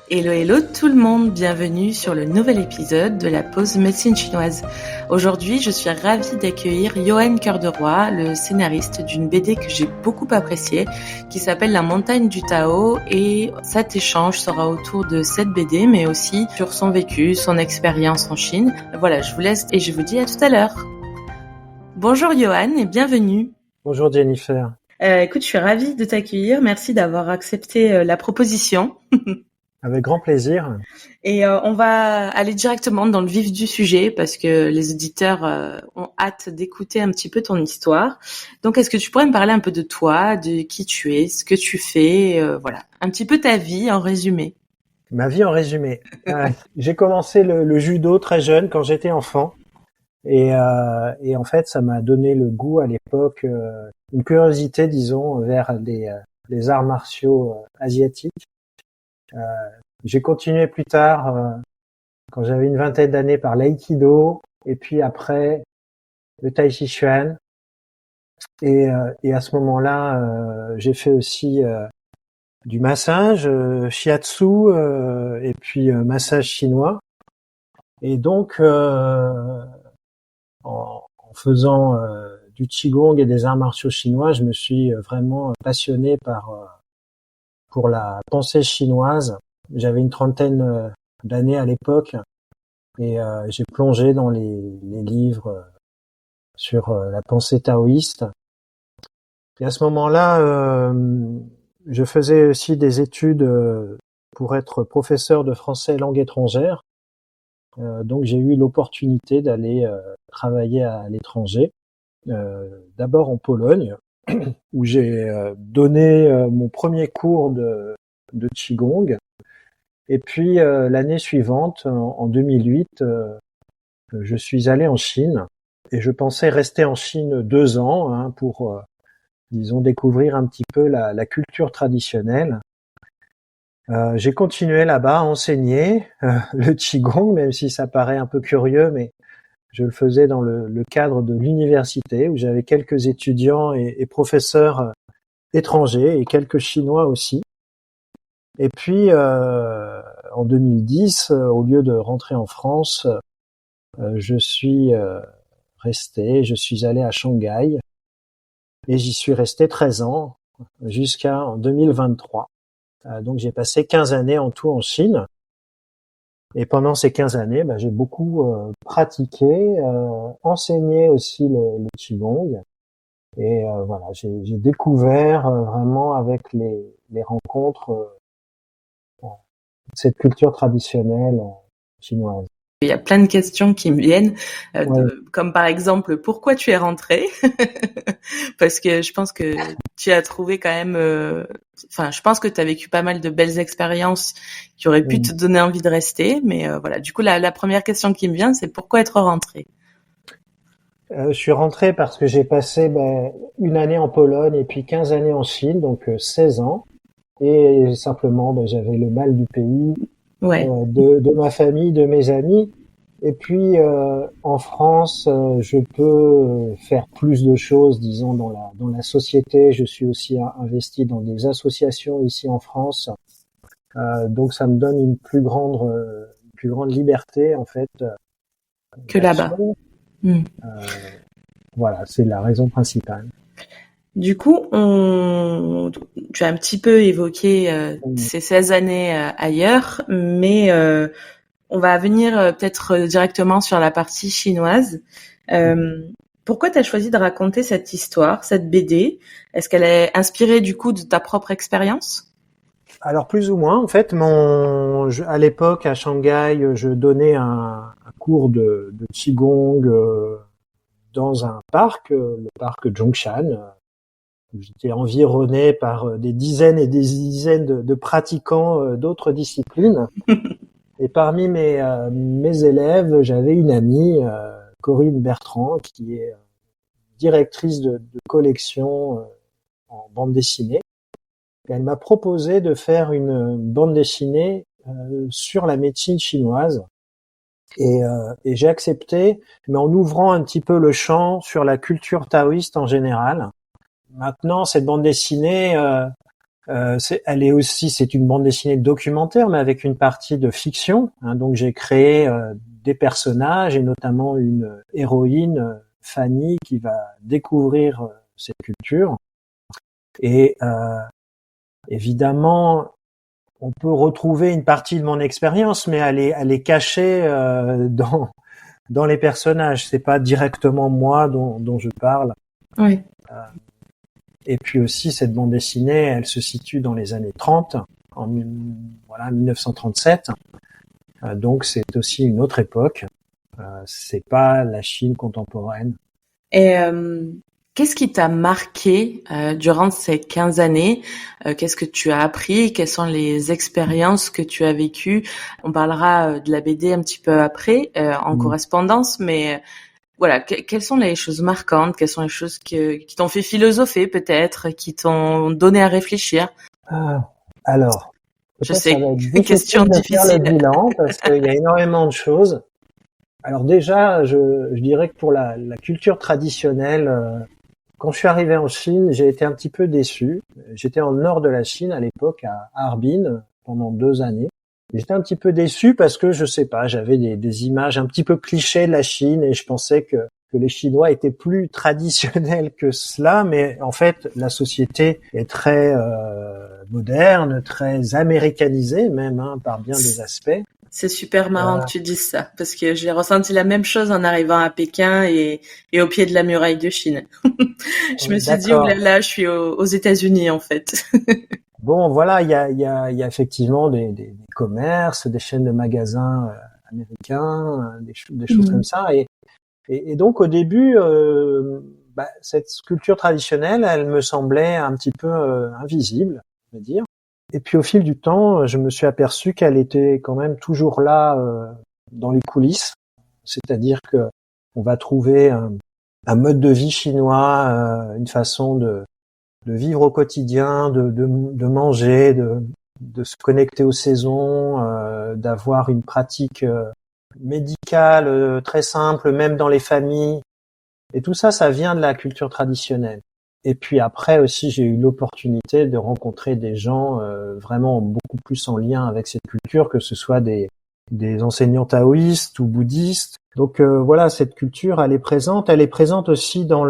Hello hello tout le monde, bienvenue sur le nouvel épisode de la pause médecine chinoise. Aujourd'hui, je suis ravie d'accueillir Yoann Cœur de Roi, le scénariste d'une BD que j'ai beaucoup appréciée, qui s'appelle La Montagne du Tao, et cet échange sera autour de cette BD, mais aussi sur son vécu, son expérience en Chine. Voilà, je vous laisse et je vous dis à tout à l'heure. Bonjour Yoann et bienvenue. Bonjour Jennifer. Écoute, je suis ravie de t'accueillir, merci d'avoir accepté la proposition. Avec grand plaisir. Et on va aller directement dans le vif du sujet parce que les auditeurs ont hâte d'écouter un petit peu ton histoire. Donc, est-ce que tu pourrais me parler un peu de toi, de qui tu es, ce que tu fais, voilà, un petit peu ta vie en résumé. Ma vie en résumé. J'ai commencé le judo très jeune quand j'étais enfant. Et en fait, ça m'a donné le goût à l'époque, une curiosité, disons, vers les arts martiaux asiatiques. J'ai continué plus tard, quand j'avais une vingtaine d'années, par l'aïkido, et puis après le tai chi chuan. Et à ce moment-là, j'ai fait aussi du massage, shiatsu, et puis massage chinois. Et donc, en faisant du qigong et des arts martiaux chinois, je me suis vraiment passionné pour la pensée chinoise. J'avais une trentaine d'années à l'époque et j'ai plongé dans les livres sur la pensée taoïste. Et à ce moment-là, je faisais aussi des études pour être professeur de français langue étrangère. Donc j'ai eu l'opportunité d'aller travailler à l'étranger, d'abord en Pologne, où j'ai donné mon premier cours de Qigong. Et puis l'année suivante, en 2008, je suis allé en Chine et je pensais rester en Chine 2 ans pour, disons, découvrir un petit peu la culture traditionnelle. J'ai continué là-bas à enseigner le Qigong, même si ça paraît un peu curieux, mais je le faisais dans le cadre de l'université où j'avais quelques étudiants et professeurs étrangers et quelques Chinois aussi. Et puis en 2010, au lieu de rentrer en France, je suis je suis allé à Shanghai et j'y suis resté 13 ans jusqu'en 2023. Donc j'ai passé 15 années en tout en Chine. Et pendant ces 15 années, j'ai beaucoup pratiqué, enseigné aussi le Qigong. Et voilà, j'ai découvert vraiment avec les rencontres cette culture traditionnelle chinoise. Il y a plein de questions qui me viennent, Ouais. comme par exemple, pourquoi tu es rentrée? Parce que je pense que tu as trouvé quand même, je pense que tu as vécu pas mal de belles expériences qui auraient pu te donner envie de rester. Mais voilà, du coup, la première question qui me vient, c'est pourquoi être rentrée? Je suis rentré parce que j'ai passé une année en Pologne et puis 15 années en Chine, donc 16 ans. Et simplement, j'avais le mal du pays, Ouais. de ma famille, de mes amis. Et puis en France, je peux faire plus de choses, disons, dans la société. Je suis aussi investi dans des associations ici en France. Donc ça me donne une plus grande liberté en fait Que là-bas. Voilà, c'est la raison principale. Du coup, tu as un petit peu évoqué ces 16 années ailleurs, mais on va venir peut-être directement sur la partie chinoise. Pourquoi tu as choisi de raconter cette histoire, cette BD? Est-ce qu'elle est inspirée du coup de ta propre expérience? Alors plus ou moins, en fait, à l'époque à Shanghai, je donnais un cours de Qigong dans un parc, le parc Zhongshan. J'étais environné par des dizaines et des dizaines de pratiquants d'autres disciplines. Et parmi mes élèves, j'avais une amie, Corinne Bertrand, qui est directrice de collection en bande dessinée. Et elle m'a proposé de faire une bande dessinée sur la médecine chinoise. Et j'ai accepté, mais en ouvrant un petit peu le champ sur la culture taoïste en général. Maintenant, cette bande dessinée, C'est une bande dessinée documentaire, mais avec une partie de fiction. Hein, donc j'ai créé des personnages et notamment une héroïne, Fanny, qui va découvrir cette culture. Et évidemment, on peut retrouver une partie de mon expérience, mais elle est cachée dans les personnages. C'est pas directement moi dont je parle. Oui. Et puis aussi, cette bande dessinée, elle se situe dans les années 30, en 1937. Donc, c'est aussi une autre époque. C'est pas la Chine contemporaine. Et qu'est-ce qui t'a marqué durant ces 15 années? Qu'est-ce que tu as appris? Quelles sont les expériences que tu as vécues? On parlera de la BD un petit peu après, en correspondance, mais voilà, quelles sont les choses marquantes? Quelles sont les choses qui t'ont fait philosopher peut-être, qui t'ont donné à réfléchir? Alors, Je peut-être ça sais, va être difficile question de faire le difficile. bilan parce qu'il y a énormément de choses. Alors déjà, je dirais que pour la culture traditionnelle, quand je suis arrivé en Chine, j'ai été un petit peu déçu. J'étais en nord de la Chine à l'époque, à Harbin, pendant 2 années. J'étais un petit peu déçu parce que, je sais pas, j'avais des images un petit peu clichés de la Chine et je pensais que les Chinois étaient plus traditionnels que cela, mais en fait, la société est très moderne, très américanisée même, hein, par bien des aspects. C'est super marrant que tu dises ça, parce que j'ai ressenti la même chose en arrivant à Pékin et au pied de la muraille de Chine. Je me suis dit, oh là D'accord. là, je suis aux États-Unis en fait. Bon, voilà, il y a effectivement des commerces, des chaînes de magasins américains, des choses comme ça. Et donc au début, cette culture traditionnelle, elle me semblait un petit peu invisible, on va dire. Et puis au fil du temps, je me suis aperçu qu'elle était quand même toujours là dans les coulisses. C'est-à-dire que on va trouver un mode de vie chinois, une façon de vivre au quotidien, de manger, de se connecter aux saisons, d'avoir une pratique médicale très simple, même dans les familles. Et tout ça, ça vient de la culture traditionnelle. Et puis après aussi, j'ai eu l'opportunité de rencontrer des gens vraiment beaucoup plus en lien avec cette culture, que ce soit des enseignants taoïstes ou bouddhistes. Donc voilà, cette culture, elle est présente. Elle est présente aussi dans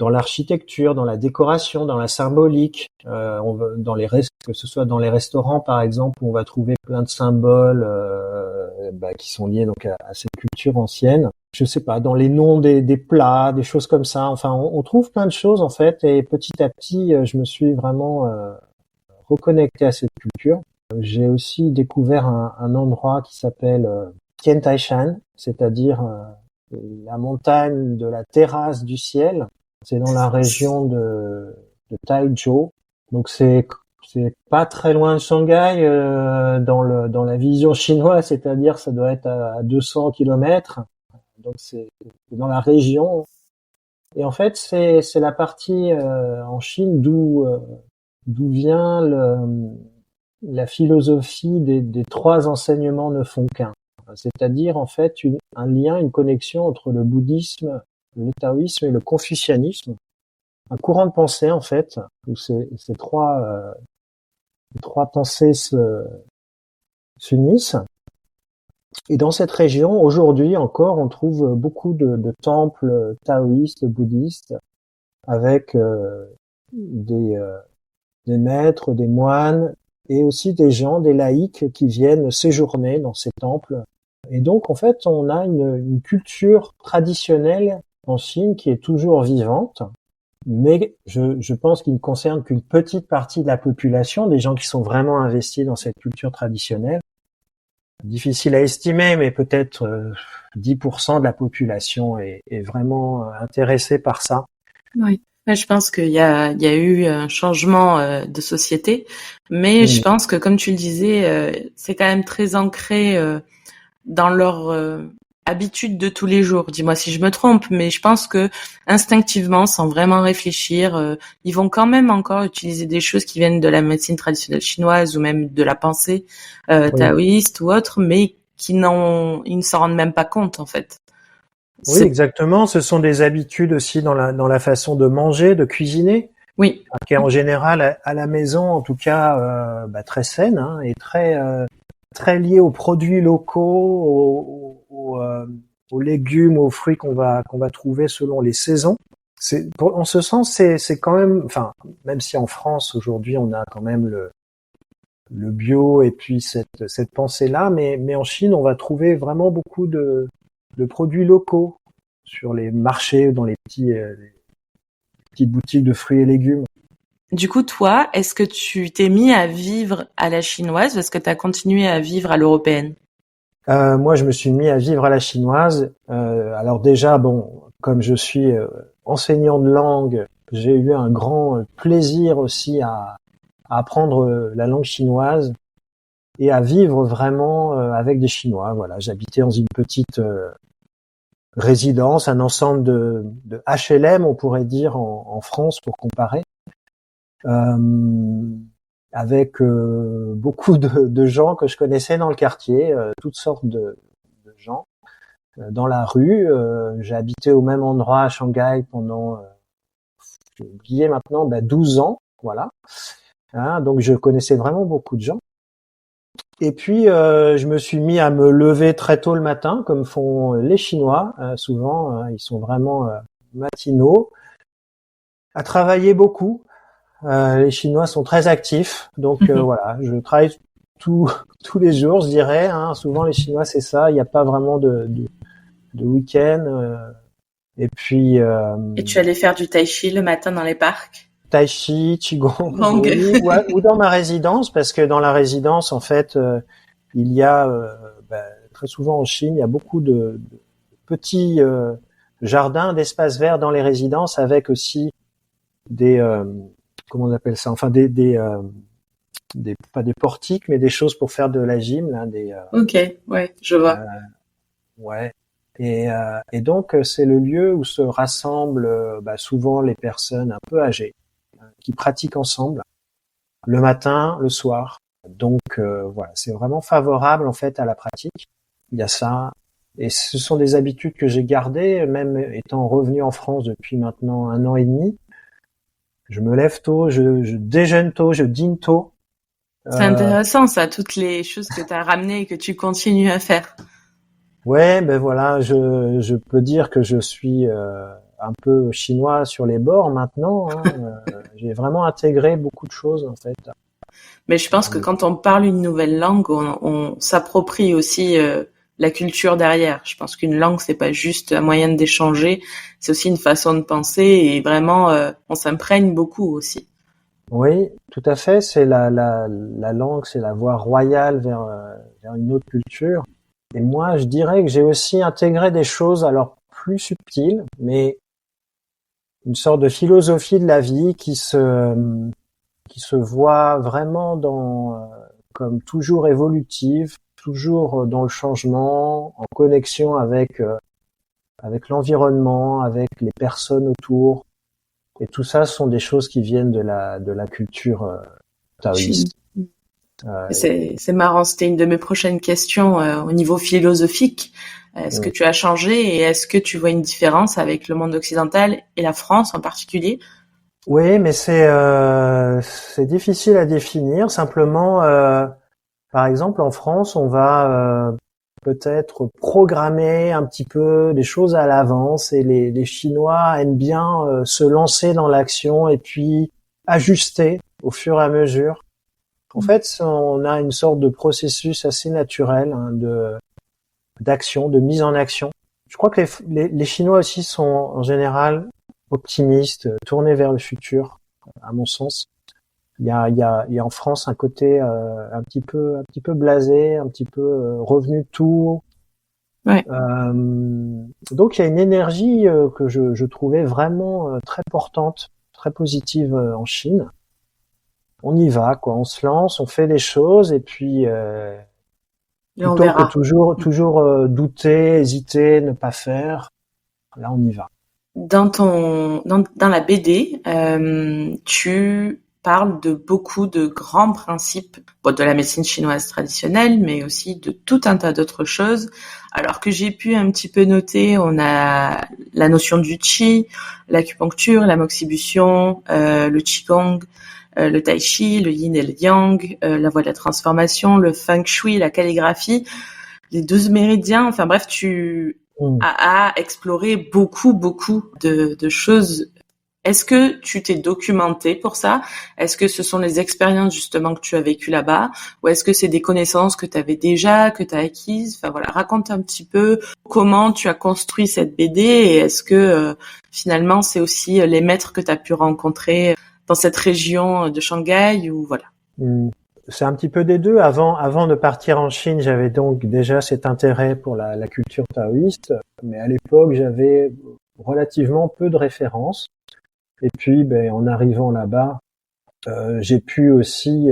l'architecture, dans la décoration, dans la symbolique, que ce soit dans les restaurants par exemple, où on va trouver plein de symboles qui sont liés donc à cette culture ancienne. Je sais pas, dans les noms des plats, des choses comme ça. Enfin, on trouve plein de choses en fait, et petit à petit, je me suis vraiment reconnecté à cette culture. J'ai aussi découvert un endroit qui s'appelle Tian Tai Shan, c'est-à-dire la montagne de la terrasse du ciel. C'est dans la région de Taizhou. Donc c'est pas très loin de Shanghai dans la vision chinoise, c'est-à-dire ça doit être à 200 kilomètres. Donc c'est dans la région. Et en fait c'est la partie en Chine d'où vient la philosophie des trois enseignements ne font qu'un. C'est-à-dire en fait un lien, une connexion entre le bouddhisme, le taoïsme et le confucianisme, un courant de pensée en fait où ces trois pensées s'unissent. Et dans cette région, aujourd'hui encore, on trouve beaucoup de temples taoïstes, bouddhistes, avec des maîtres, des moines, et aussi des gens, des laïcs qui viennent séjourner dans ces temples. Et donc, en fait, on a une culture traditionnelle en Chine qui est toujours vivante, mais je pense qu'il ne concerne qu'une petite partie de la population, des gens qui sont vraiment investis dans cette culture traditionnelle. Difficile à estimer, mais peut-être 10% de la population est vraiment intéressée par ça. Oui. Je pense qu'il y a eu un changement de société, mais je pense que, comme tu le disais, c'est quand même très ancré dans leur habitude de tous les jours. Dis-moi si je me trompe, mais je pense que instinctivement, sans vraiment réfléchir, ils vont quand même encore utiliser des choses qui viennent de la médecine traditionnelle chinoise ou même de la pensée taoïste ou autre, mais ils ne s'en rendent même pas compte en fait. Oui, exactement. Ce sont des habitudes aussi dans la façon de manger, de cuisiner. Oui. qui est en général à la maison, en tout cas, très saine, hein, et très liée aux produits locaux, aux légumes, aux fruits qu'on va trouver selon les saisons. En ce sens, c'est quand même, enfin, même si en France aujourd'hui on a quand même le bio et puis cette pensée-là, mais en Chine on va trouver vraiment beaucoup de produits locaux sur les marchés, dans les petites boutiques de fruits et légumes. Du coup, toi, est-ce que tu t'es mis à vivre à la chinoise ou est-ce que tu as continué à vivre à l'européenne? Moi, je me suis mis à vivre à la chinoise. Alors déjà, bon, comme je suis enseignant de langue, j'ai eu un grand plaisir aussi à apprendre la langue chinoise et à vivre vraiment avec des Chinois. Voilà, j'habitais dans une petite résidence, un ensemble de HLM, on pourrait dire en France pour comparer, euh, avec beaucoup de gens que je connaissais dans le quartier, toutes sortes de gens dans la rue. J'ai habité au même endroit à Shanghai pendant, j'ai oublié maintenant, 12 ans, voilà. Hein, donc je connaissais vraiment beaucoup de gens. Et puis je me suis mis à me lever très tôt le matin, comme font les Chinois. Souvent, ils sont vraiment matinaux, à travailler beaucoup. Les Chinois sont très actifs, donc voilà, je travaille tous les jours, je dirais. Hein. Souvent les Chinois, c'est ça. Il n'y a pas vraiment de week-end. Et puis Et tu allais faire du tai chi le matin dans les parcs? tai chi, qigong, Gong. oui, ou dans ma résidence, parce que dans la résidence, en fait, il y a très souvent en Chine, il y a beaucoup de petits jardins, d'espaces verts dans les résidences, avec aussi des comment on appelle ça, enfin des pas des portiques, mais des choses pour faire de la gym, là, Ok, ouais, je vois. ouais. Et donc c'est le lieu où se rassemblent souvent les personnes un peu âgées qui pratiquent ensemble le matin, le soir. Donc voilà, c'est vraiment favorable en fait à la pratique. Il y a ça. Et ce sont des habitudes que j'ai gardées, même étant revenu en France depuis maintenant 1 an et demi. Je me lève tôt, je déjeune tôt, je dîne tôt. C'est Euh, intéressant ça, toutes les choses que tu as ramenées et que tu continues à faire. ouais, ben voilà, je peux dire que je suis un peu chinois sur les bords maintenant. Hein. J'ai vraiment intégré beaucoup de choses en fait. Mais je pense que quand on parle une nouvelle langue, on s'approprie aussi la culture derrière. Je pense qu'une langue, c'est pas juste un moyen d'échanger, c'est aussi une façon de penser et vraiment, on s'imprègne beaucoup aussi. Oui, tout à fait. C'est la langue, c'est la voie royale vers une autre culture. Et moi, je dirais que j'ai aussi intégré des choses alors plus subtiles, mais une sorte de philosophie de la vie qui se voit vraiment comme toujours évolutive, toujours dans le changement, en connexion avec l'environnement, avec les personnes autour. Et tout ça sont des choses qui viennent de la culture Chine. taoïste. Euh, C'est marrant, c'était une de mes prochaines questions au niveau philosophique. Est-ce que tu as changé et est-ce que tu vois une différence avec le monde occidental et la France en particulier? oui, mais c'est difficile à définir. Simplement, par exemple, en France, on va peut-être programmer un petit peu des choses à l'avance et les Chinois aiment bien se lancer dans l'action et puis ajuster au fur et à mesure. En fait, on a une sorte de processus assez naturel hein, d'action, de mise en action. Je crois que les Chinois aussi sont en général optimistes, tournés vers le futur, à mon sens. Il y a en France un côté un petit peu blasé, un petit peu revenu de tout. Ouais. Donc il y a une énergie que je trouvais vraiment très portante, très positive en Chine. On y va, quoi. On se lance, on fait les choses et puis Et on plutôt que verra. toujours douter, hésiter, ne pas faire, là on y va. Dans la BD, tu parle de beaucoup de grands principes, de la médecine chinoise traditionnelle, mais aussi de tout un tas d'autres choses. Alors que j'ai pu un petit peu noter, on a la notion du qi, l'acupuncture, la moxibution, le qigong, le tai chi, le yin et le yang, la voie de la transformation, le feng shui, la calligraphie, les 12 méridiens. Enfin bref, tu as exploré beaucoup de choses. Est-ce que tu t'es documenté pour ça? Est-ce que ce sont les expériences justement que tu as vécues là-bas? Ou est-ce que c'est des connaissances que tu avais déjà, que tu as acquises? Enfin voilà, raconte un petit peu comment tu as construit cette BD et est-ce que finalement c'est aussi les maîtres que tu as pu rencontrer dans cette région de Shanghai ou voilà. C'est un petit peu des deux. Avant de partir en Chine, j'avais donc déjà cet intérêt pour la culture taoïste, mais à l'époque j'avais relativement peu de références. Et puis, en arrivant là-bas, j'ai pu aussi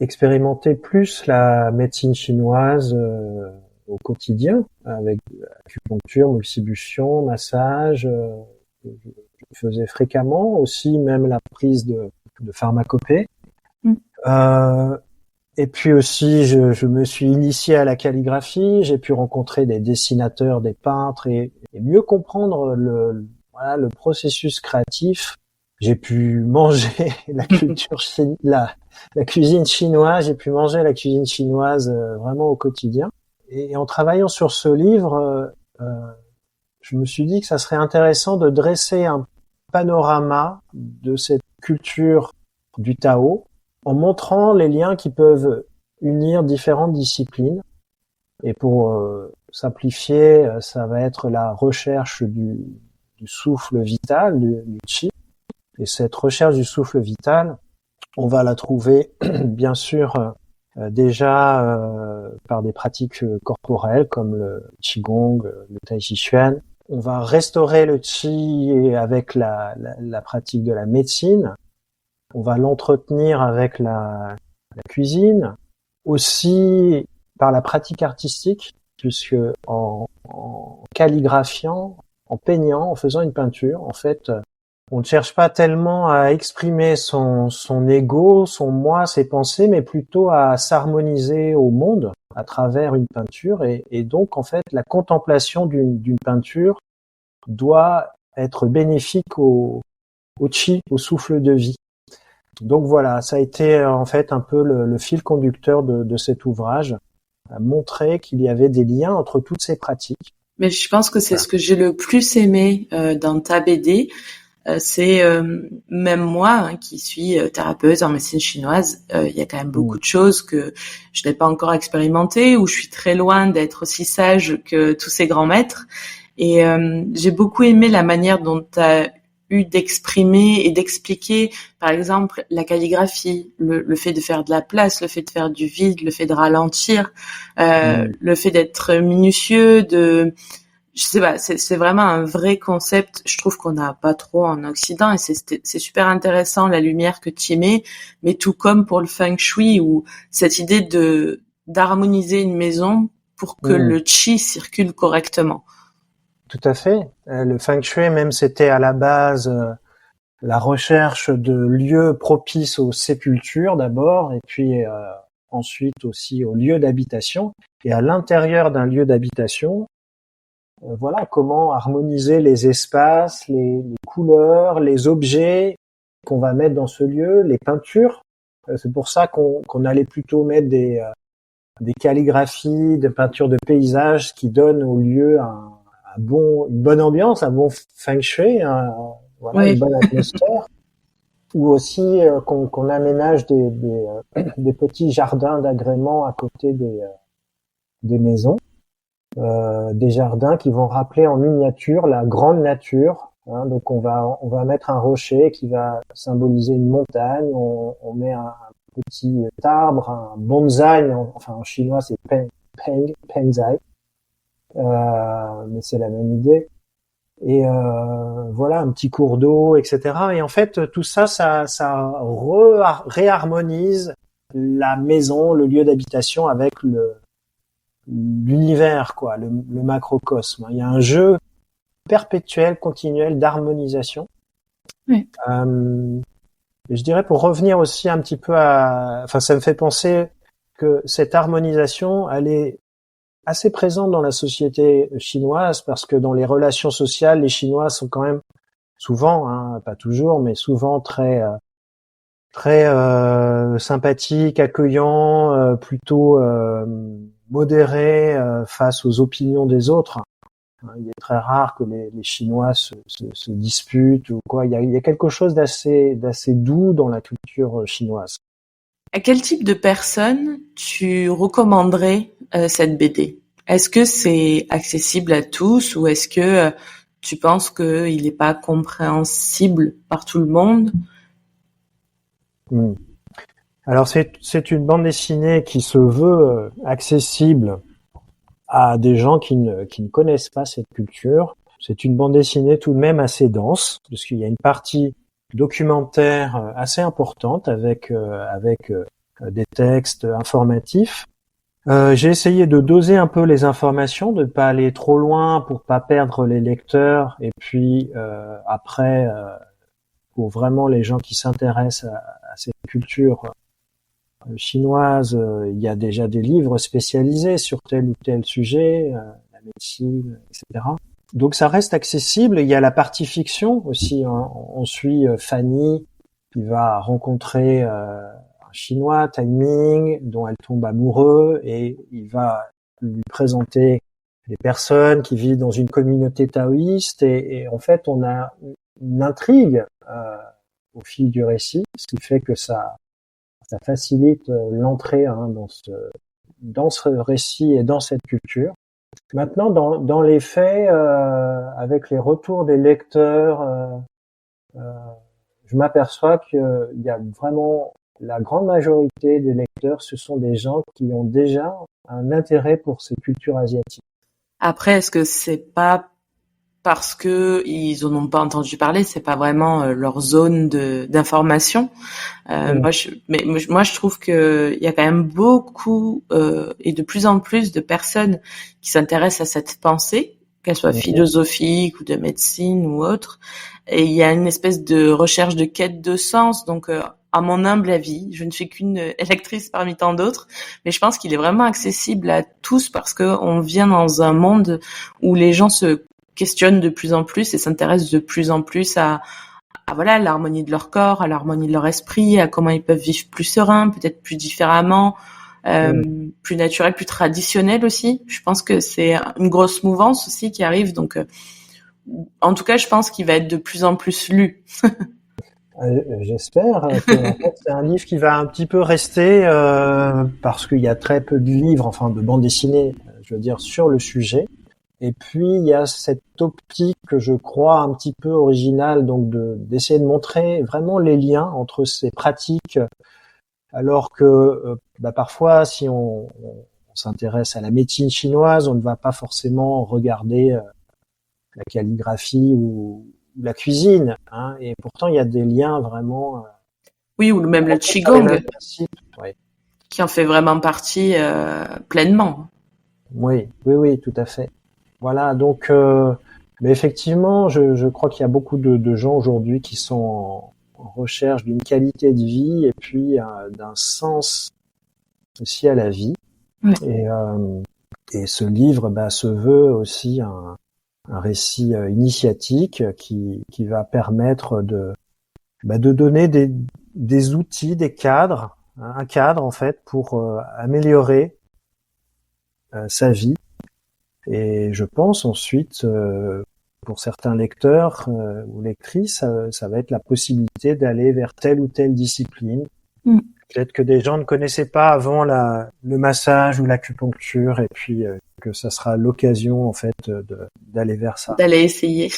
expérimenter plus la médecine chinoise au quotidien, avec acupuncture, moxibution, massage. Je faisais fréquemment aussi, même la prise de pharmacopée. Et puis aussi, je me suis initié à la calligraphie. J'ai pu rencontrer des dessinateurs, des peintres et mieux comprendre le processus créatif. J'ai pu manger la cuisine chinoise. J'ai pu manger la cuisine chinoise vraiment au quotidien. Et en travaillant sur ce livre, je me suis dit que ça serait intéressant de dresser un panorama de cette culture du Tao en montrant les liens qui peuvent unir différentes disciplines. Et pour simplifier, ça va être la recherche du souffle vital, du qi. Et cette recherche du souffle vital, on va la trouver bien sûr déjà par des pratiques corporelles comme le qigong, le tai chi chuan. On va restaurer le qi avec la pratique de la médecine. On va l'entretenir avec la cuisine, aussi par la pratique artistique, puisque en calligraphiant, en peignant, en faisant une peinture, en fait, on ne cherche pas tellement à exprimer son ego, son moi, ses pensées, mais plutôt à s'harmoniser au monde à travers une peinture. Et donc, en fait, la contemplation d'une peinture doit être bénéfique au qi, au souffle de vie. Donc voilà, ça a été en fait un peu le fil conducteur de cet ouvrage, à montrer qu'il y avait des liens entre toutes ces pratiques. Mais je pense que c'est ce que j'ai le plus aimé dans ta BD. C'est même moi qui suis thérapeute en médecine chinoise, il y a quand même beaucoup de choses que je n'ai pas encore expérimentées, où je suis très loin d'être aussi sage que tous ces grands maîtres. Et j'ai beaucoup aimé la manière dont tu as eu d'exprimer et d'expliquer, par exemple, la calligraphie, le fait de faire de la place, le fait de faire du vide, le fait de ralentir, le fait d'être minutieux, je sais pas, c'est vraiment un vrai concept. Je trouve qu'on n'a pas trop en Occident et c'est super intéressant la lumière que tu y mets, mais tout comme pour le feng shui ou cette idée d'harmoniser une maison pour que le qi circule correctement. Tout à fait. Le feng shui même c'était à la base la recherche de lieux propices aux sépultures d'abord et puis ensuite aussi aux lieux d'habitation et à l'intérieur d'un lieu d'habitation voilà comment harmoniser les espaces, les couleurs, les objets qu'on va mettre dans ce lieu, les peintures. C'est pour ça qu'on allait plutôt mettre des calligraphies, des peintures de paysages qui donnent au lieu une bonne ambiance, un bon feng shui, une bonne atmosphère. Ou aussi qu'on aménage des petits jardins d'agrément à côté des maisons. Des jardins qui vont rappeler en miniature la grande nature. Donc on va mettre un rocher qui va symboliser une montagne. On met un petit arbre, un bonsaï. Enfin en chinois c'est pengzai. Mais c'est la même idée. Et voilà un petit cours d'eau, etc. Et en fait tout ça réharmonise la maison, le lieu d'habitation avec l'univers, quoi, le macrocosme. Il y a un jeu perpétuel, continuel d'harmonisation. Oui. Et je dirais pour revenir aussi un petit peu ça me fait penser que cette harmonisation, elle est assez présente dans la société chinoise parce que dans les relations sociales, les Chinois sont quand même souvent, hein, pas toujours, mais souvent très sympathiques, accueillants, plutôt modérés face aux opinions des autres. Il est très rare que les Chinois se disputent ou quoi. Il y a quelque chose d'assez doux dans la culture chinoise. À quel type de personne tu recommanderais cette BD? Est-ce que c'est accessible à tous ou est-ce que tu penses qu'il n'est pas compréhensible par tout le monde? Alors c'est une bande dessinée qui se veut accessible à des gens qui ne connaissent pas cette culture. C'est une bande dessinée tout de même assez dense, parce qu'il y a une partie documentaire assez importante avec des textes informatifs. J'ai essayé de doser un peu les informations, de ne pas aller trop loin pour pas perdre les lecteurs, et puis après, pour vraiment les gens qui s'intéressent à cette culture chinoise, il y a déjà des livres spécialisés sur tel ou tel sujet, la médecine, etc. Donc ça reste accessible. Il y a la partie fiction aussi. On suit Fanny qui va rencontrer un Chinois, Timing, dont elle tombe amoureux, et il va lui présenter les personnes qui vivent dans une communauté taoïste. Et en fait, on a une intrigue au fil du récit, ce qui fait que ça facilite l'entrée dans ce récit et dans cette culture. Maintenant, dans les faits, avec les retours des lecteurs, je m'aperçois qu'il y a vraiment la grande majorité des lecteurs, ce sont des gens qui ont déjà un intérêt pour ces cultures asiatiques. Après, est-ce que c'est pas parce que ils en ont pas entendu parler, c'est pas vraiment leur zone d'information. Moi, je trouve que il y a quand même beaucoup et de plus en plus de personnes qui s'intéressent à cette pensée, qu'elle soit philosophique ou de médecine ou autre. Et il y a une espèce de recherche de quête de sens. Donc, à mon humble avis, je ne suis qu'une lectrice parmi tant d'autres, mais je pense qu'il est vraiment accessible à tous parce que on vient dans un monde où les gens se questionnent de plus en plus et s'intéressent de plus en plus à voilà, l'harmonie de leur corps, à l'harmonie de leur esprit, à comment ils peuvent vivre plus serein, peut-être plus différemment, plus naturel, plus traditionnel aussi. Je pense que c'est une grosse mouvance aussi qui arrive, donc en tout cas, je pense qu'il va être de plus en plus lu. J'espère que en fait, c'est un livre qui va un petit peu rester parce qu'il y a très peu de livres, enfin de bandes dessinées, je veux dire, sur le sujet. Et puis il y a cette optique que je crois un petit peu originale, donc d'essayer de montrer vraiment les liens entre ces pratiques, alors que parfois si on s'intéresse à la médecine chinoise, on ne va pas forcément regarder la calligraphie ou la cuisine, hein, et pourtant il y a des liens vraiment. Oui, ou même le qigong, ouais. Qui en fait vraiment partie pleinement. Oui, tout à fait. Voilà, donc, mais effectivement, je crois qu'il y a beaucoup de gens aujourd'hui qui sont en recherche d'une qualité de vie et puis d'un sens aussi à la vie. Ouais. Et ce livre se veut aussi un récit initiatique qui va permettre de donner des outils, des cadres, un cadre en fait pour améliorer sa vie. Et je pense ensuite, pour certains lecteurs ou lectrices, ça va être la possibilité d'aller vers telle ou telle discipline. Peut-être que des gens ne connaissaient pas avant le massage ou l'acupuncture, et puis que ça sera l'occasion en fait d'aller vers ça. D'aller essayer.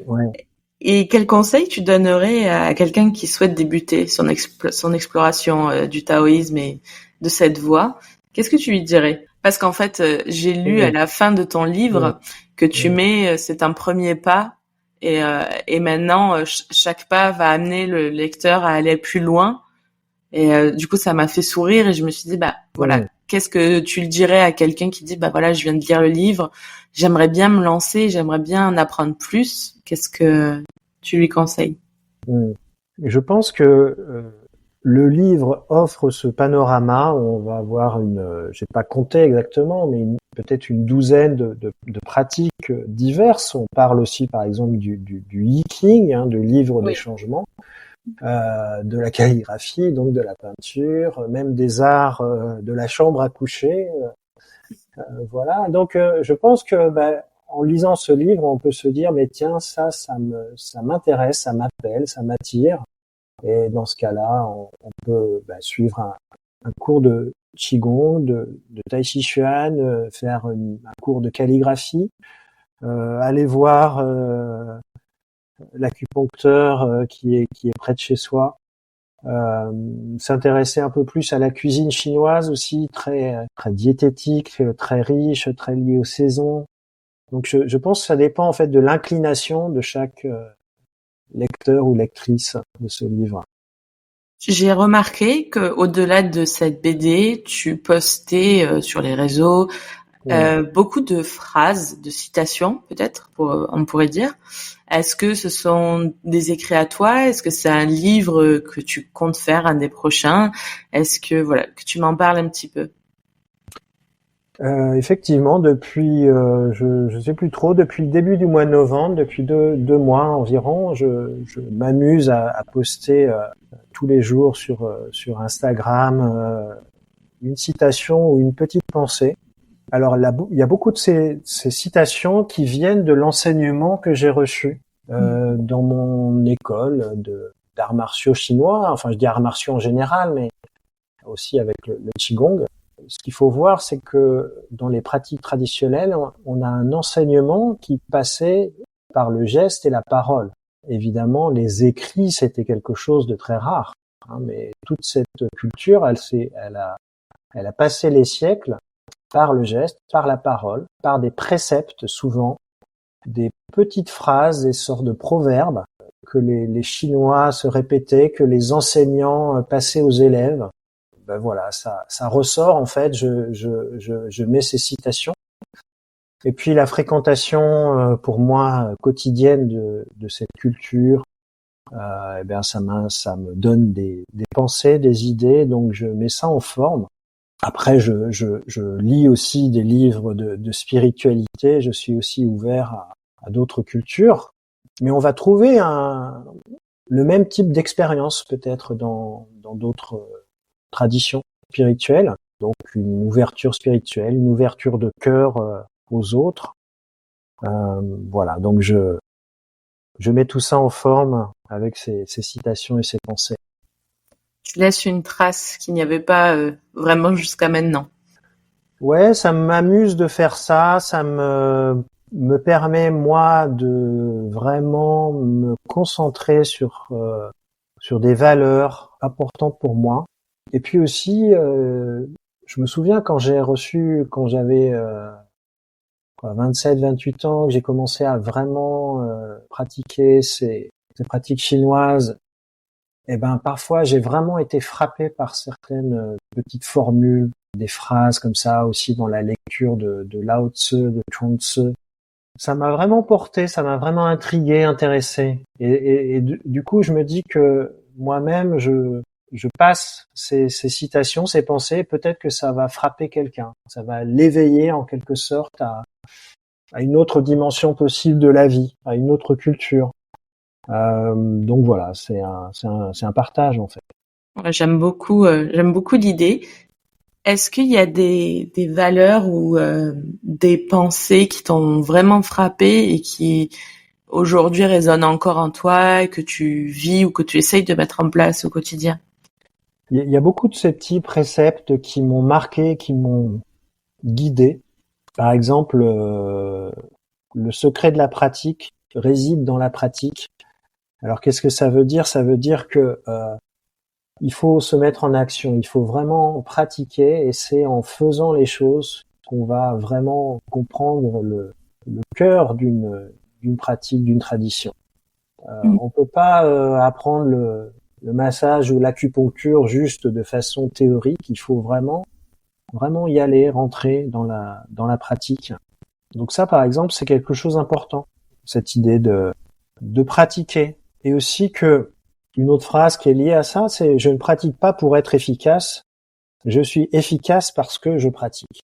Ouais. Et quel conseil tu donnerais à quelqu'un qui souhaite débuter son exploration du taoïsme et de cette voie? Qu'est-ce que tu lui dirais? Parce qu'en fait, j'ai lu à la fin de ton livre que tu mets, c'est un premier pas, et maintenant chaque pas va amener le lecteur à aller plus loin. Et du coup, ça m'a fait sourire et je me suis dit, voilà, qu'est-ce que tu le dirais à quelqu'un qui dit, voilà, je viens de lire le livre, j'aimerais bien me lancer, j'aimerais bien en apprendre plus. Qu'est-ce que tu lui conseilles? Je pense que le livre offre ce panorama où on va avoir j'ai pas compté exactement, mais peut-être une douzaine de pratiques diverses. On parle aussi, par exemple, du I Ching, hein, du livre des Oui. changements, de la calligraphie, donc de la peinture, même des arts de la chambre à coucher. Voilà. Donc, je pense que en lisant ce livre, on peut se dire, mais tiens, ça m'intéresse, ça m'appelle, ça m'attire. Et dans ce cas-là, on peut suivre un cours de Qigong, de Tai Chi Chuan, faire un cours de calligraphie, aller voir l'acupuncteur qui est près de chez soi, s'intéresser un peu plus à la cuisine chinoise aussi, très diététique, très riche, très liée aux saisons. Donc je pense que ça dépend en fait de l'inclination de chaque lecteur ou lectrice de ce livre. J'ai remarqué que au-delà de cette BD, tu postais sur les réseaux Oui. beaucoup de phrases, de citations peut-être, on pourrait dire. Est-ce que ce sont des écrits à toi? Est-ce que c'est un livre que tu comptes faire un des prochains? Est-ce que voilà, que tu m'en parles un petit peu? Effectivement, depuis, je sais plus trop, depuis le début du mois de novembre, depuis deux mois environ, je m'amuse à poster tous les jours sur Instagram une citation ou une petite pensée. Alors là, il y a beaucoup de ces citations qui viennent de l'enseignement que j'ai reçu dans mon école d'arts martiaux chinois. Enfin, je dis arts martiaux en général, mais aussi avec le Qigong. Ce qu'il faut voir, c'est que dans les pratiques traditionnelles, on a un enseignement qui passait par le geste et la parole. Évidemment, les écrits, c'était quelque chose de très rare, hein, mais toute cette culture, elle a passé les siècles par le geste, par la parole, par des préceptes souvent, des petites phrases, des sortes de proverbes que les Chinois se répétaient, que les enseignants passaient aux élèves. Ben voilà, ça ressort en fait. Je mets ces citations. Et puis la fréquentation pour moi quotidienne de cette culture, eh bien ça me donne des pensées, des idées, donc je mets ça en forme. Après, je lis aussi des livres de spiritualité. Je suis aussi ouvert à d'autres cultures, mais on va trouver le même type d'expérience peut-être dans d'autres tradition spirituelle, donc une ouverture spirituelle, une ouverture de cœur aux autres. Voilà, donc je mets tout ça en forme avec ces citations et ces pensées. Tu laisses une trace qu'il n'y avait pas vraiment jusqu'à maintenant. Ouais, ça m'amuse de faire ça, ça me permet moi de vraiment me concentrer sur des valeurs importantes pour moi. Et puis aussi, je me souviens quand j'avais 27, 28 ans, que j'ai commencé à vraiment pratiquer ces pratiques chinoises, et ben parfois j'ai vraiment été frappé par certaines petites formules, des phrases comme ça aussi dans la lecture de Lao Tzu, de Chuang Tzu. Ça m'a vraiment porté, ça m'a vraiment intrigué, intéressé. Et du coup, je me dis que moi-même, je passe ces citations, ces pensées, peut-être que ça va frapper quelqu'un. Ça va l'éveiller en quelque sorte à une autre dimension possible de la vie, à une autre culture. Donc voilà, c'est un partage en fait. Ouais, j'aime beaucoup l'idée. Est-ce qu'il y a des valeurs ou des pensées qui t'ont vraiment frappé et qui aujourd'hui résonnent encore en toi et que tu vis ou que tu essayes de mettre en place au quotidien? Il y a beaucoup de ces petits préceptes qui m'ont marqué, qui m'ont guidé. Par exemple, le secret de la pratique réside dans la pratique. Alors qu'est-ce que ça veut dire? Ça veut dire que il faut se mettre en action, il faut vraiment pratiquer et c'est en faisant les choses qu'on va vraiment comprendre le cœur d'une pratique, d'une tradition. On peut pas apprendre le massage ou l'acupuncture juste de façon théorique, il faut vraiment y aller, rentrer dans la pratique. Donc ça, par exemple, c'est quelque chose d'important, cette idée de pratiquer. Et aussi que Une autre phrase qui est liée à ça, c'est je ne pratique pas pour être efficace, je suis efficace parce que je pratique.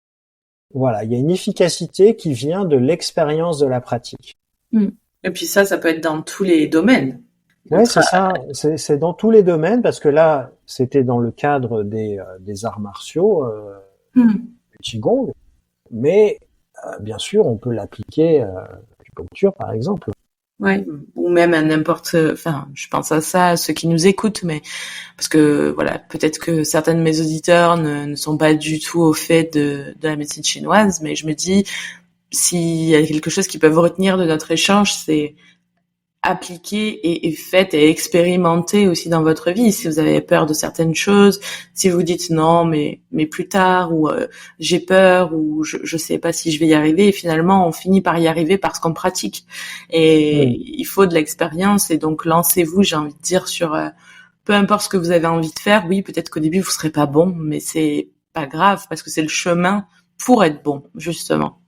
Voilà, il y a une efficacité qui vient de l'expérience de la pratique. Et puis ça peut être dans tous les domaines. Ouais, c'est ça, c'est dans tous les domaines parce que là, c'était dans le cadre des arts martiaux, du Qigong, mais bien sûr, on peut l'appliquer à l'acupuncture par exemple. Ouais, ou même à n'importe, enfin, je pense à ça, à ceux qui nous écoutent, mais parce que voilà, peut-être que certains de mes auditeurs ne sont pas du tout au fait de la médecine chinoise, mais je me dis, s'il y a quelque chose qu'ils peuvent retenir de notre échange, c'est appliquer et faites et expérimentez aussi dans votre vie. Si vous avez peur de certaines choses, si vous dites non, mais plus tard, ou j'ai peur, ou je sais pas si je vais y arriver, et finalement on finit par y arriver parce qu'on pratique. Et il faut de l'expérience, et donc lancez-vous, j'ai envie de dire, sur peu importe ce que vous avez envie de faire. Oui, peut-être qu'au début vous serez pas bon, mais c'est pas grave parce que c'est le chemin pour être bon, justement.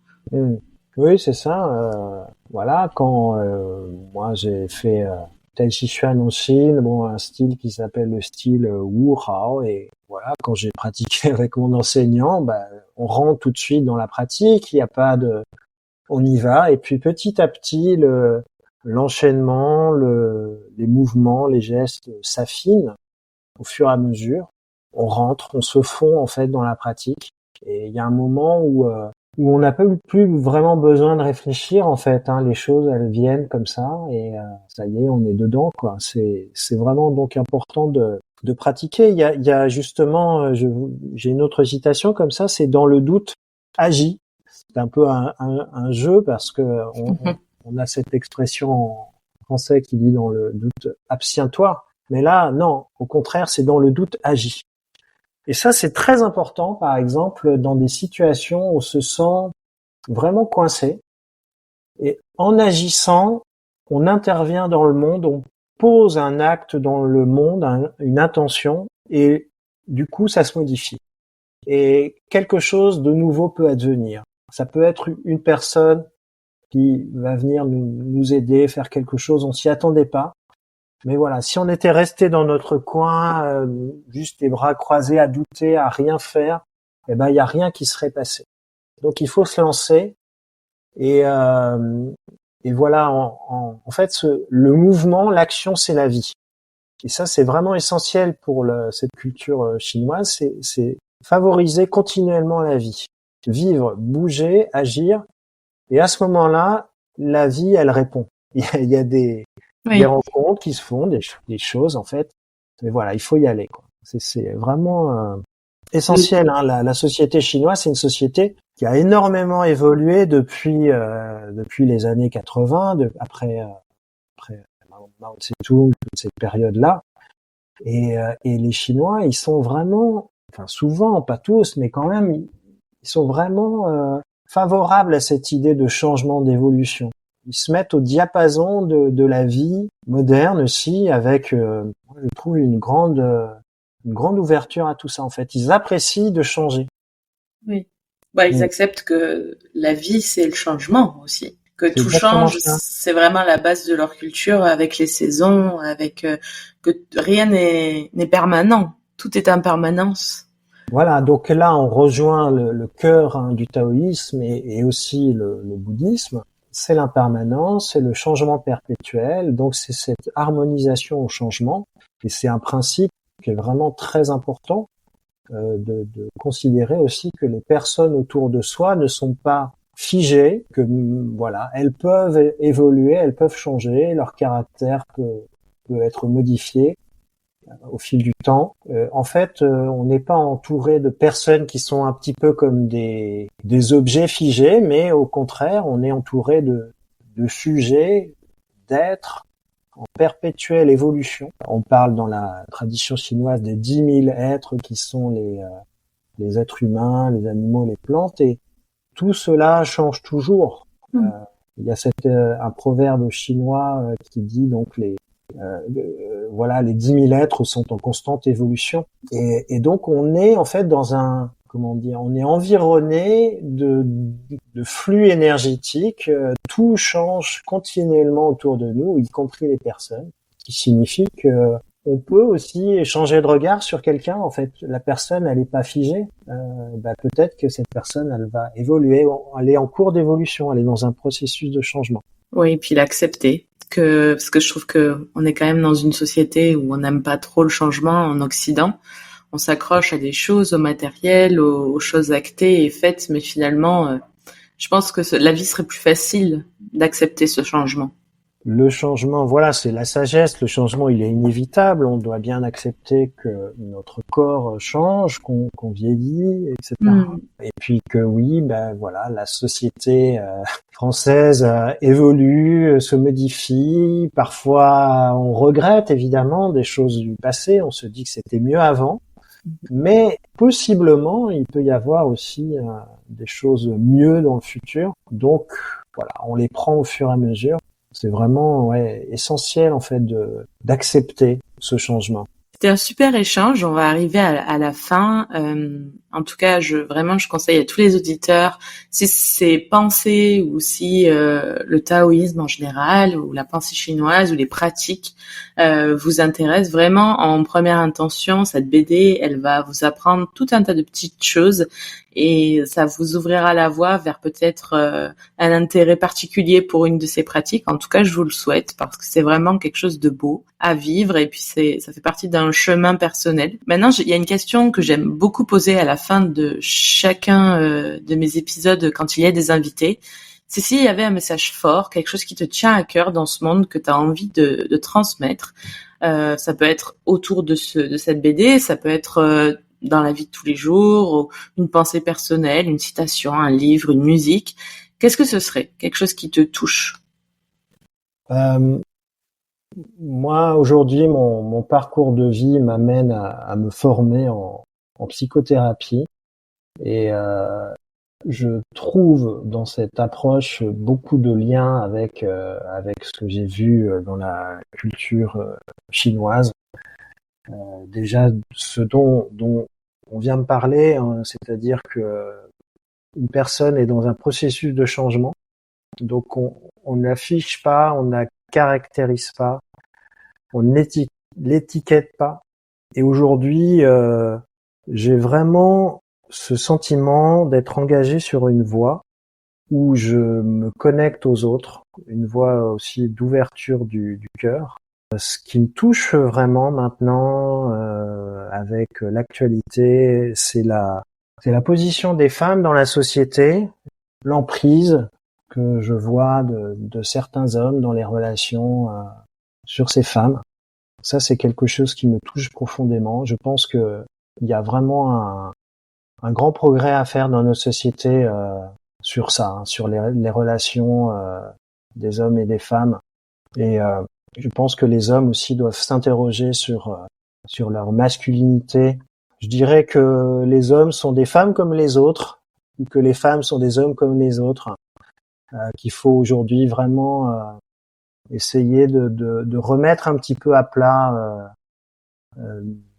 Oui, c'est ça. Voilà, quand moi j'ai fait Tai Chi Chuan en Chine, bon, un style qui s'appelle le style Wu Hao, et voilà, quand j'ai pratiqué avec mon enseignant, on rentre tout de suite dans la pratique. Il n'y a pas de, on y va, et puis petit à petit l'enchaînement, les mouvements, les gestes s'affinent au fur et à mesure. On rentre, on se fond en fait dans la pratique, et il y a un moment où on n'a pas plus vraiment besoin de réfléchir en fait, hein. Les choses elles viennent comme ça et ça y est, on est dedans quoi. C'est vraiment donc important de pratiquer. Il y a justement, j'ai une autre citation comme ça, c'est dans le doute agis. C'est un peu un jeu parce que on a cette expression en français qui dit dans le doute abstiens-toi, mais là non, au contraire c'est dans le doute agis. Et ça, c'est très important, par exemple, dans des situations où on se sent vraiment coincé. Et en agissant, on intervient dans le monde, on pose un acte dans le monde, une intention, et du coup, ça se modifie. Et quelque chose de nouveau peut advenir. Ça peut être une personne qui va venir nous aider, faire quelque chose, on s'y attendait pas. Mais voilà, si on était resté dans notre coin, juste les bras croisés, à douter, à rien faire, eh ben il y a rien qui serait passé. Donc il faut se lancer et voilà. En fait, le mouvement, l'action, c'est la vie. Et ça, c'est vraiment essentiel pour cette culture chinoise. C'est favoriser continuellement la vie, vivre, bouger, agir. Et à ce moment-là, la vie, elle répond. Il y a des rencontres qui se font, des choses en fait. Mais voilà, il faut y aller, quoi. C'est vraiment essentiel. Hein. La société chinoise, c'est une société qui a énormément évolué depuis les années 80, après Mao Tse-tung, toute cette période-là. Et les Chinois, ils sont vraiment, enfin souvent, pas tous, mais quand même, ils sont vraiment favorables à cette idée de changement, d'évolution. Ils se mettent au diapason de la vie moderne aussi, avec, je trouve, une grande ouverture à tout ça. En fait, ils apprécient de changer. Oui. Ils acceptent que la vie, c'est le changement aussi. Que tout change, c'est vraiment la base de leur culture, avec les saisons, avec que rien n'est permanent. Tout est en permanence. Voilà, donc là, on rejoint le cœur du taoïsme et aussi le bouddhisme. C'est l'impermanence, c'est le changement perpétuel, donc c'est cette harmonisation au changement, et c'est un principe qui est vraiment très important de considérer aussi que les personnes autour de soi ne sont pas figées, que voilà, elles peuvent évoluer, elles peuvent changer, leur caractère peut être modifié au fil du temps. En fait, on n'est pas entouré de personnes qui sont un petit peu comme des objets figés, mais au contraire, on est entouré de sujets, d'êtres en perpétuelle évolution. On parle dans la tradition chinoise des 10 000 êtres qui sont les êtres humains, les animaux, les plantes, et tout cela change toujours. Il y a un proverbe chinois qui dit donc voilà, les 10 000 êtres sont en constante évolution, et donc on est en fait dans on est environné de flux énergétiques, tout change continuellement autour de nous, y compris les personnes, ce qui signifie que on peut aussi échanger de regard sur quelqu'un. En fait, la personne, elle est pas figée. Peut-être que cette personne, elle va évoluer. Elle est en cours d'évolution. Elle est dans un processus de changement. Oui, et puis l'accepter. Parce que je trouve que on est quand même dans une société où on n'aime pas trop le changement en Occident. On s'accroche à des choses, au matériel, aux choses actées et faites, mais finalement, je pense que la vie serait plus facile d'accepter ce changement. Le changement, voilà, c'est la sagesse. Le changement, il est inévitable. On doit bien accepter que notre corps change, qu'on vieillit, etc. Mm. Et puis que oui, voilà, la société française évolue, se modifie. Parfois, on regrette évidemment des choses du passé. On se dit que c'était mieux avant. Mais possiblement, il peut y avoir aussi des choses mieux dans le futur. Donc, voilà, on les prend au fur et à mesure. C'est vraiment essentiel en fait d'accepter ce changement. C'était un super échange. On va arriver à la fin. En tout cas, je conseille à tous les auditeurs, si c'est pensée ou si le taoïsme en général ou la pensée chinoise ou les pratiques vous intéressent vraiment, en première intention, cette BD, elle va vous apprendre tout un tas de petites choses et ça vous ouvrira la voie vers peut-être un intérêt particulier pour une de ces pratiques. En tout cas, je vous le souhaite parce que c'est vraiment quelque chose de beau à vivre et puis ça fait partie d'un chemin personnel. Maintenant, il y a une question que j'aime beaucoup poser à la fin de chacun de mes épisodes quand il y a des invités. C'est s'il y avait un message fort, quelque chose qui te tient à cœur dans ce monde que tu as envie de transmettre. Ça peut être autour de cette BD, ça peut être dans la vie de tous les jours, une pensée personnelle, une citation, un livre, une musique. Qu'est-ce que ce serait? Quelque chose qui te touche? Moi, aujourd'hui, mon parcours de vie m'amène à me former en psychothérapie et je trouve dans cette approche beaucoup de liens avec ce que j'ai vu dans la culture chinoise. Déjà, ce dont on vient me parler, hein, c'est-à-dire que une personne est dans un processus de changement, donc on n'affiche pas, on ne caractérise pas, on l'étiquette pas. Et aujourd'hui, j'ai vraiment ce sentiment d'être engagé sur une voie où je me connecte aux autres, une voie aussi d'ouverture du cœur. Ce qui me touche vraiment maintenant avec l'actualité, c'est la position des femmes dans la société, l'emprise que je vois de certains hommes dans les relations sur ces femmes. Ça, c'est quelque chose qui me touche profondément. Je pense que il y a vraiment un grand progrès à faire dans nos sociétés sur ça, hein, sur les relations des hommes et des femmes. Et je pense que les hommes aussi doivent s'interroger sur leur masculinité. Je dirais que les hommes sont des femmes comme les autres, ou que les femmes sont des hommes comme les autres. Qu'il faut aujourd'hui vraiment essayer de remettre un petit peu à plat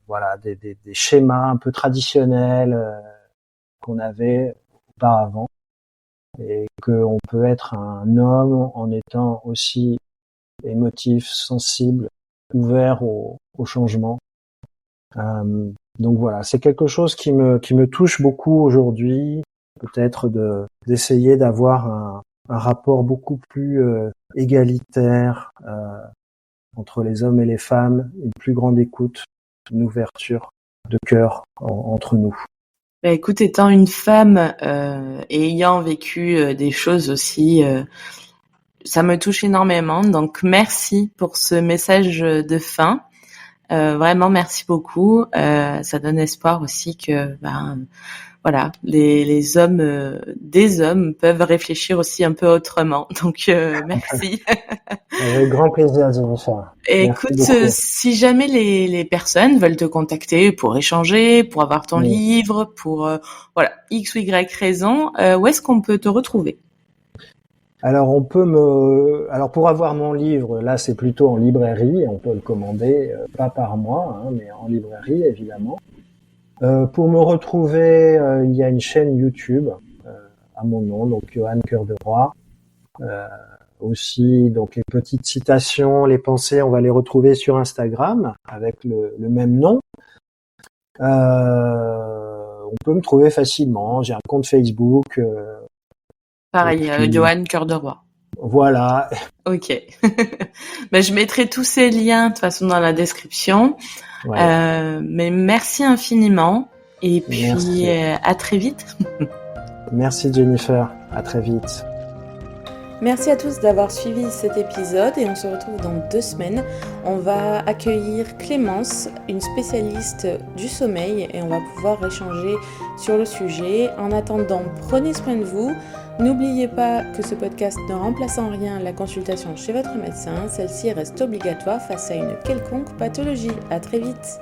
voilà des schémas un peu traditionnels qu'on avait auparavant, et qu'on peut être un homme en étant aussi émotif, sensible, ouvert au changement. Donc voilà, c'est quelque chose qui me touche beaucoup aujourd'hui, peut-être d'essayer d'avoir un rapport beaucoup plus égalitaire entre les hommes et les femmes, une plus grande écoute, une ouverture de cœur entre nous. Bah, écoute, étant une femme et ayant vécu des choses aussi, ça me touche énormément. Donc merci pour ce message de fin. Vraiment merci beaucoup. Ça donne espoir aussi que voilà, les hommes, des hommes peuvent réfléchir aussi un peu autrement. Donc merci. Avec grand plaisir, Jennifer. Et Merci écoute, beaucoup. si jamais les personnes veulent te contacter pour échanger, pour avoir ton Oui. livre, pour voilà, X ou Y raison, où est-ce qu'on peut te retrouver? Alors alors pour avoir mon livre, là c'est plutôt en librairie, on peut le commander, pas par mois, hein, mais en librairie évidemment. Pour me retrouver, il y a une chaîne YouTube à mon nom, donc Johan Cœur de Roi. aussi, donc les petites citations, les pensées, on va les retrouver sur Instagram avec le même nom. On peut me trouver facilement. J'ai un compte Facebook. Pareil, Puis, Johan Cœur de Roi. voilà. Ok. Ben, je mettrai tous ces liens de toute façon dans la description. Ouais. Mais merci infiniment. Et puis Merci. à très vite. Merci Jennifer. À très vite. Merci à tous d'avoir suivi cet épisode et on se retrouve dans 2 semaines. On va accueillir Clémence, une spécialiste du sommeil, et on va pouvoir échanger sur le sujet. En attendant, prenez soin de vous. N'oubliez pas que ce podcast ne remplace en rien la consultation chez votre médecin. Celle-ci reste obligatoire face à une quelconque pathologie. À très vite.